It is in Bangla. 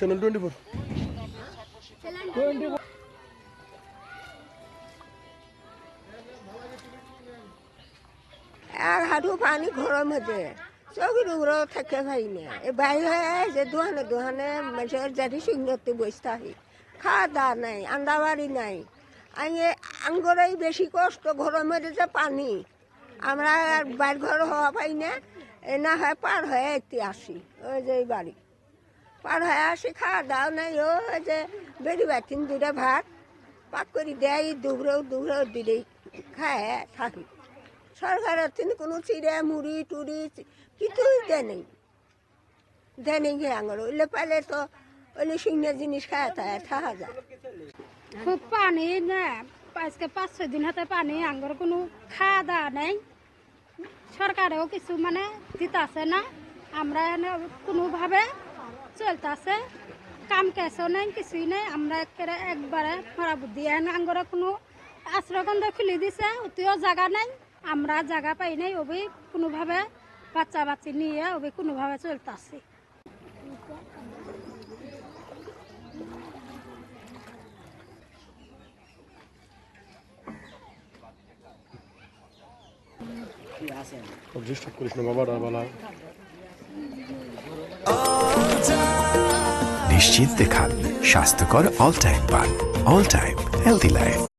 চ্যানেল 24 আর হাঁটু পানি ঘরের মধ্যে চৌকির উপরে থাকে ভাই না এ বাইরে হয়ে যে দোহানে দোহানে মানুষের জাতি শূন্যতে বসতে থাকি খাওয়া দাওয়া নাই আন্ডা বাড়ি নাই আঙ্গরেই বেশি কষ্ট ঘরের মধ্যে যে পানি আমরা বাইর ঘর হওয়া পাই না এ না হয় পার হয়ে একটি আসি ওই যে এই বাড়ি পার হয়ে আসি খাওয়া দাওয়া নাই ওই যে বেড়ি বাতিন দুটা ভাত পাক করে দেয় দুপুরেও দিলেই খায় থাকি সরকারের তিনি কোনো চিড়ে মুড়ি টুড়ি কিছুই দেয়নি গিয়ে আঙুর ওইলে পাইলে তো ওইলে শূন্য জিনিস খায় থাকা যায় খুব পানি না আজকে 5-6 দিন হাতে পানি আঙ্গুর কোনো খাওয়া দাওয়া নেই সরকারেও কিছু মানে দিতেছে না আমরা এনে কোনোভাবে চলতেছে কাম কাজও নেই কিছুই নেই আমরা একবারে মরা বুদ্ধি এনে আঙ্গুরে কোনো আশ্রয়কেন্দ্র খুলে দিছে ওতেও জায়গা নেই আমরা জায়গা পাই নাই ওবে কোনোভাবে বাচ্চা বাচ্চি নিয়ে ওবে কোনোভাবে চলতেছে ডিস্টার্ব করিস না বাবারা বালা নিশ্চিন্তে খান স্বাস্থ্যকর অল টাইম পান অল টাইম হেলদি লাইফ